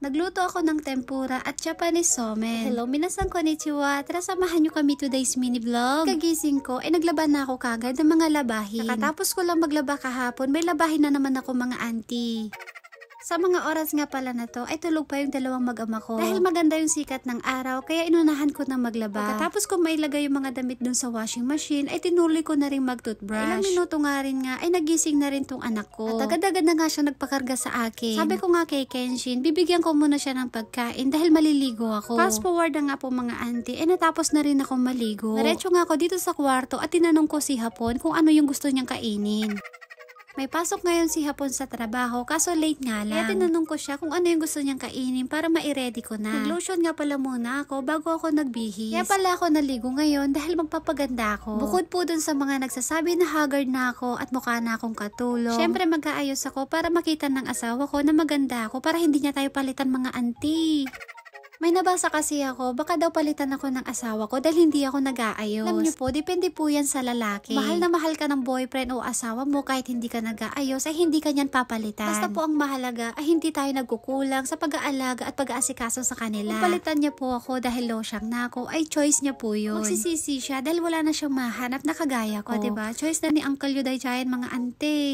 Nagluto ako ng tempura at Japanese somen. Hello, minasan konnichiwa. Tara samahan nyo kami today's mini vlog. Kagising ko, naglaba na ako kagad ng mga labahin. Nakatapos ko lang maglaba kahapon, may labahin na naman ako mga auntie. Sa mga oras nga pala na to, ay tulog pa yung dalawang mag-ama ko. Dahil maganda yung sikat ng araw, kaya inunahan ko na maglaba. Pagkatapos ko mailagay yung mga damit dun sa washing machine, ay tinuloy ko na rin mag-toothbrush. Ilang minuto nga rin nga, ay nagising na rin tong anak ko. At agad-agad na nga siya nagpakarga sa akin. Sabi ko nga kay Kenshin, bibigyan ko muna siya ng pagkain dahil maliligo ako. Fast forward na nga po mga auntie, natapos na rin ako maligo. Diretso nga ako dito sa kwarto at tinanong ko si Hapon kung ano yung gusto niyang kainin. May pasok ngayon si Hapon sa trabaho, kaso late nga lang. Kaya tinanong ko siya kung ano yung gusto niyang kainin para ma-ready ko na. Nag-lotion nga pala muna ako bago ako nagbihis. Kaya pala ako naligo ngayon dahil magpapaganda ako. Bukod po dun sa mga nagsasabi na haggard na ako at mukha na akong katulong. Syempre mag-aayos ako para makita ng asawa ko na maganda ako para hindi niya tayo palitan mga auntie. May nabasa kasi ako, baka daw palitan ako ng asawa ko dahil hindi ako nag-aayos. Alam niyo po, depende po yan sa lalaki. Mahal na mahal ka ng boyfriend o asawa mo kahit hindi ka nag-aayos ay hindi ka niyan papalitan. Basta po ang mahalaga ay hindi tayo nagkukulang sa pag-aalaga at pag-aasikaso sa kanila. Kung palitan niya po ako dahil losyang na ako, ay choice niya po yun. Magsisisi siya dahil wala na siyang mahanap na kagaya ko. O, diba? Choice na ni Uncle Yuday Giant mga ante.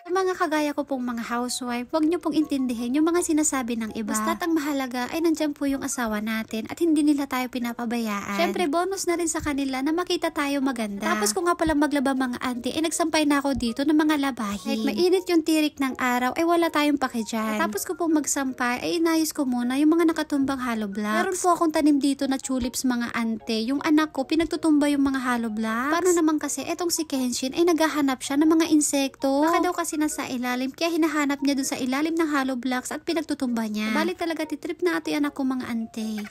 Sa mga kagaya ko pong mga housewife, huwag niyo pong intindihin yung mga sinasabi ng iba. Basta't ang mahalaga ay nandyan po yung asawa natin at hindi nila tayo pinapabayaan. Syempre, bonus na rin sa kanila na makita tayo maganda. Tapos ko nga pala maglaba mga auntie, nagsampay na ako dito ng mga labahin. Kahit mainit yung tirik ng araw, ay wala tayong pake dyan. Tapos ko pong magsampay, ay inayos ko muna yung mga nakatumbang hollow blocks. Meron po akong tanim dito na tulips mga auntie. Yung anak ko, pinagtutumba yung mga hollow blocks. Paano naman kasi, etong si Kenshin ay naghahanap siya ng mga insekto. Baka daw kasi nasa ilalim, kaya hinahanap niya dun sa ilalim ng hollow blocks at pinagtutumba niya. Bali talaga titrip na ito anak ko mga ante.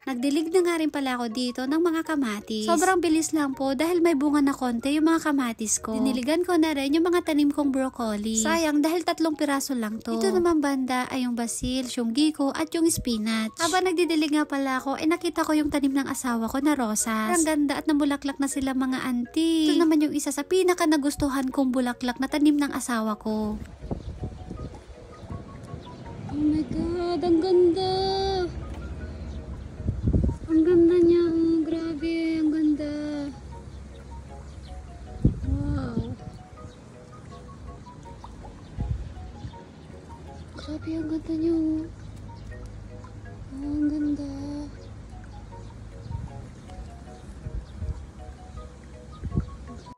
Nagdilig na nga rin pala ako dito ng mga kamatis. Sobrang bilis lang po dahil may bunga na konti yung mga kamatis ko. Diniligan ko na rin yung mga tanim kong broccoli. Sayang dahil 3 piraso lang to. Ito naman banda ay yung basil, yung giko at yung spinach. Habang nagdidilig nga pala ako, nakita ko yung tanim ng asawa ko na rosas. Ang ganda at namulaklak na sila mga auntie. Ito naman yung isa sa pinaka nagustuhan kong bulaklak na tanim ng asawa ko. Oh my God, ang ganda! Ang ganda niya, oh, grabe, ang ganda. Wow. Grabe, ang ganda niya, oh. Oh, ang ganda.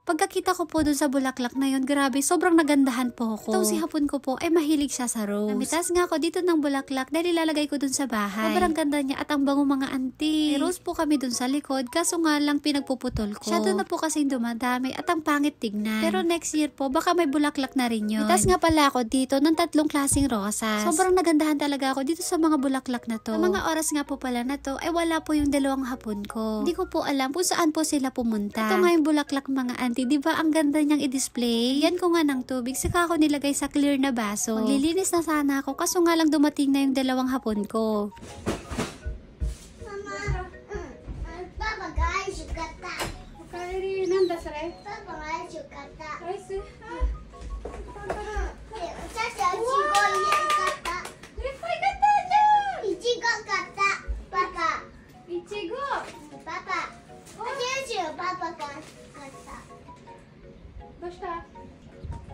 Pagkakita ko po dun sa bulaklak na yun, grabe, sobrang nagandahan po ako. Itong si Hapon ko po ay mahilig siya sa rose. Namitas nga ako dito ng bulaklak dahil ilalagay ko dun sa bahay. Sobrang ganda niya at ang bango mga auntie. May rose po kami dun sa likod, kaso nga lang pinagpuputol ko. Siya dun na po kasing dumadami at ang pangit tignan. Pero next year po, baka may bulaklak na rin yun. Namitas nga pala ako dito ng 3 klaseng rosas. Sobrang nagandahan talaga ako dito sa mga bulaklak na to. Sa mga oras nga po pala na to, ay wala po yung 2 hapon ko. Hindi ko po alam kung saan po sila pumunta. Ito nga yung bulaklak mga auntie. Diba ang ganda niyang i-display? Yan ko nga ng tubig, saka ako nilagay sa clear na baso. Maglilinis na sana ako, kaso nga lang dumating na yung 2 hapon ko. Mama, Papa ga aishu katta. Kairi, nandaそれ? Papa ga aishu katta. アイス? 私いちご入れkatta. いっぱい買ったじゃん! いちご買った。パパ。いちご! パパ。私パパが買った。どうした?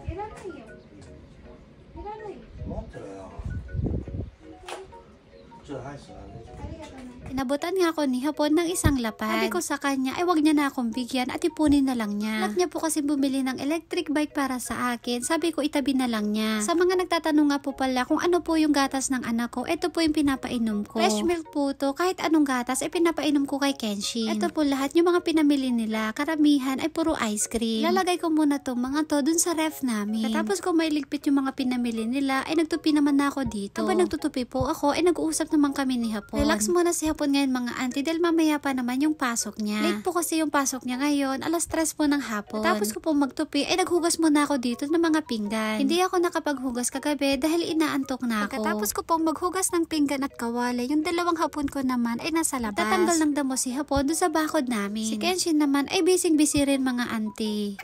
いらないよ。いらないよ。持ってるよ。这还是ありがとうね。Inabutan nga ako ni Hapon ng isang lapad. Sabi ko sa kanya, ay wag niya na akong bigyan at ipunin na lang niya. Anak niya po kasi bumili ng electric bike para sa akin. Sabi ko itabi na lang niya. Sa mga nagtatanong nga po pala kung ano po yung gatas ng anak ko, ito po yung pinapainom ko. Fresh milk po to. Kahit anong gatas ay pinapainom ko kay Kenshin. Ito po lahat yung mga pinamili nila. Karamihan ay puro ice cream. Lalagay ko muna tong mga to dun sa ref namin. Tapos kung may ligpit yung mga pinamili nila, ay nagtupi naman na ako dito. Habang nagtutupi po ako, ay nag-uusap naman kami ni Hapon. Relax muna si Hapon ngayon mga auntie dahil mamaya pa naman yung pasok niya. Late po kasi yung pasok niya ngayon, 3:00 po ng hapon. Tapos ko po magtupi, ay naghugas muna ako dito ng mga pinggan. Hindi ako nakapaghugas kagabi dahil inaantok na ako. Pagkatapos ko pong maghugas ng pinggan at kawali, yung 2 hapon ko naman ay nasa labas. Tatanggal ng damo si Hapon doon sa bakod namin. Si Kenshin naman ay busy rin mga auntie.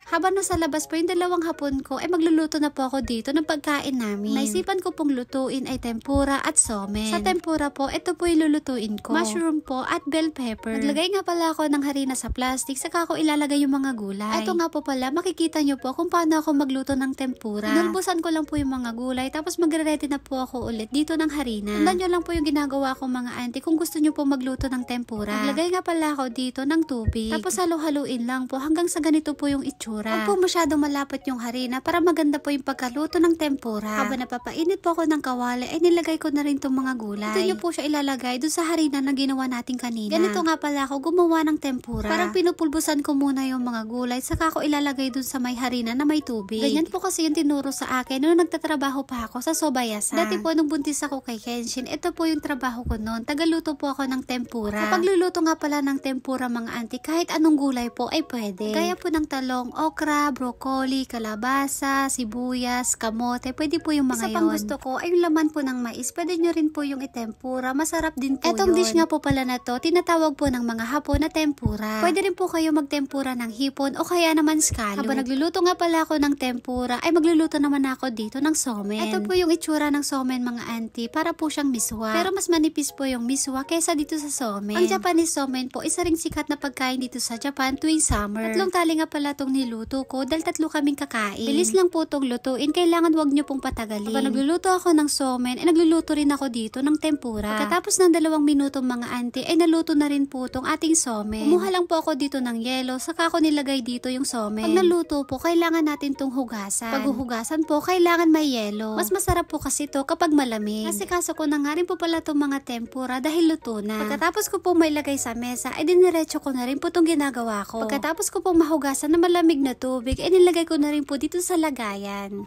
Habang nasa labas po yung dalawang hapon ko, ay magluluto na po ako dito ng pagkain namin. Naisipan ko pong lutuin ay tempura at somen. Sa tempura po, ito po yung lulutuin ko. Mushroom po at bell pepper. Naglagay nga pala ako ng harina sa plastic, saka ako ilalagay yung mga gulay. Ito nga po pala, makikita nyo po kung paano ako magluto ng tempura. Inulbusan ko lang po yung mga gulay, tapos magre-ready na po ako ulit dito ng harina. Tandaan nyo lang po yung ginagawa ko mga auntie kung gusto nyo po magluto ng tempura. Naglagay nga pala ako dito ng tubig. Tapos halo-haluin lang po hanggang sa ganito po yung itsura. Huwag po masyadong malapot yung harina para maganda po yung pagkaluto ng tempura. Habang napapainit po ako ng kawali, ay nilagay ko na rin itong mga gulay. Ito nyo po siya ilalagay dun sa harina na ginawa natin kanina. Ganito nga pala ako gumawa ng tempura. Parang pinupulbusan ko muna yung mga gulay, saka ko ilalagay dun sa may harina na may tubig. Ganyan po kasi yung tinuro sa akin noong nagtatrabaho pa ako sa Sobayasa. Dati po nung buntis ako kay Kenshin, ito po yung trabaho ko noon. Tagaluto po ako ng tempura. Sa pagluluto nga pala ng tempura mga auntie, kahit anong gulay po ay pwede. Gaya po ng talong, okra, broccoli, kalabasa, sibuyas, kamote, pwede po yung mga yon. Isa pang gusto ko ay yung laman po ng mais. Pwede nyo rin po yung itempura. Masarap din po etong yun. Dish nga po pala na to, tinatawag po ng mga Hapon na tempura. Pwede rin po kayo magtempura ng hipon o kaya naman scallop. Habang nagluluto nga pala ako ng tempura, ay magluluto naman ako dito ng somen. Ito po yung itsura ng somen mga auntie, para po siyang miswa. Pero mas manipis po yung miswa kesa dito sa somen. Ang Japanese somen po, isa ring sikat na pagkain dito sa Japan tuwing summer. Tatlong tali nga pala tong niluto ko dahil tatlo kaming kakain. Bilis lang po tong lutuin, kailangan wag nyo pong patagalin. Habang nagluluto ako ng somen, ay nagluluto rin ako dito ng tempura. Pagkatapos ng 2 minuto mga auntie, ay naluto na rin po tong ating somen. Kumuha lang po ako dito ng yelo, saka ako nilagay dito yung somen. Pag naluto po, kailangan natin tong hugasan. Pag huhugasan po, kailangan may yelo. Mas masarap po kasi to kapag malamig. Kasi kaso ko na nga rin po pala tong mga tempura dahil luto na. Pagkatapos ko po may lagay sa mesa, ay diniretso ko na rin po tong ginagawa ko. Pagkatapos ko po mahugasan na malamig na tubig, ay nilagay ko na rin po dito sa lagayan.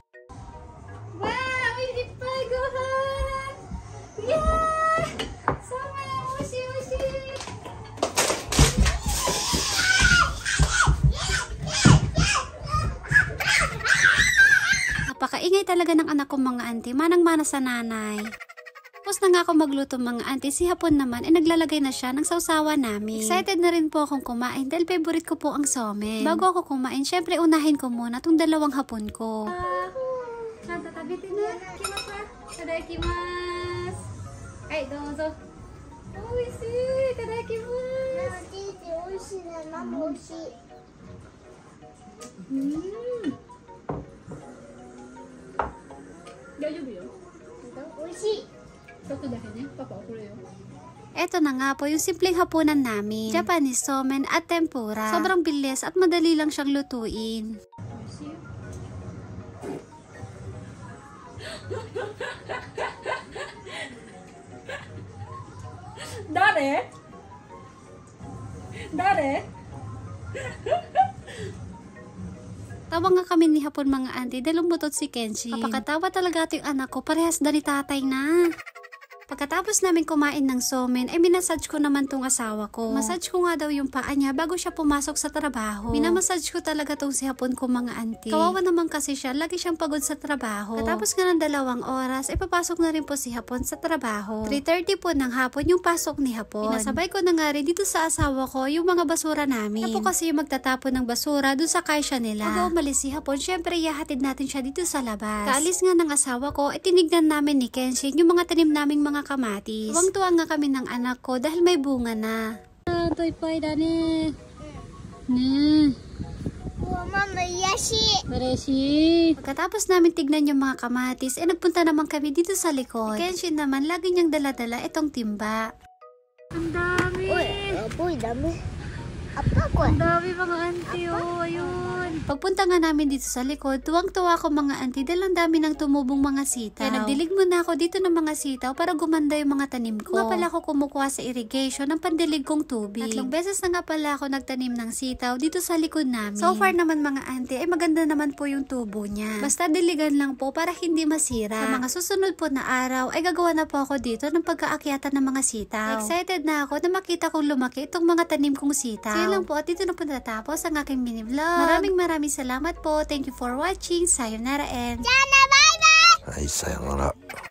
Wow! Ipagahan! Yeah! Sama! Mushi! Mushi! Napakaingay talaga ng anak ko mga auntie, manang-mana sa nanay. Tapos na nga ako magluto mga auntie, si Hapon naman ay naglalagay na siya ng sausawa namin. Excited na rin po akong kumain dahil favorite ko po ang somen. Bago ako kumain, syempre unahin ko muna itong 2 hapon ko. Tatabitin na. Kimasa. Itadakimasu. Ay, dozo. Oishii. Itadakimasu. Daijoubu yo. Oishii. Eto na nga po yung simpleng hapunan namin. Japanese somen at tempura. Sobrang bilis at madali lang siyang lutuin. Dare? Dare? Tawa nga kami ni Hapon mga auntie dahil umutot si Kenshi. Kapagkatawa talaga ito yung anak ko, parehas na ni tatay na. Pagkatapos namin kumain ng somen, ay minasage ko naman tong asawa ko. Massage ko nga daw yung paa niya bago siya pumasok sa trabaho. Minamassage ko talaga tong si Hapon ko mga auntie. Kawawa naman kasi siya, lagi siyang pagod sa trabaho. Katapos nga ng 2 oras, ay papasok na rin po si Hapon sa trabaho. 3:30 po ng hapon yung pasok ni Hapon. Pinasabay ko na nga rin dito sa asawa ko yung mga basura namin. Siya po kasi yung magtatapon ng basura doon sa kaisya nila. Pag umalis si Hapon, syempre ihahatid natin siya dito sa labas. Kaalis nga ng asawa ko, ay tinignan namin ni Kenshin yung mga tanim naming mga kamatis. Tuwang-tuwa nga kami ng anak ko dahil may bunga na. Ito ipay da ne. Ne. Mama, yashi. Mareshi. Pagkatapos namin tignan yung mga kamatis, nagpunta naman kami dito sa likod. Kenshin naman, lagi niyang dala-dala itong timba. Ang dami! Uy, dami. Apa ko? Ang dami mga auntie, oh, ayun. Pagpunta nga namin dito sa likod, tuwang-tuwa ko mga auntie dahil ang dami ng tumubong mga sitaw. Kaya nagdilig muna ako dito ng mga sitaw para gumanda yung mga tanim ko. Nga pala ako kumukuha sa irrigation ng pandilig kong tubig. 3 beses na nga pala ako nagtanim ng sitaw dito sa likod namin. So far naman mga auntie, ay maganda naman po yung tubo niya. Basta diligan lang po para hindi masira. Sa mga susunod po na araw, ay gagawa na po ako dito ng pagkaakyatan ng mga sitaw. Excited na ako na makita kong lumaki itong mga tanim kong sitaw. So yun lang po at dito na po natapos ang aking mini vlog. Maraming salamat po. Thank you for watching. Sayonara and... Sana, bye-bye! はい、さよなら。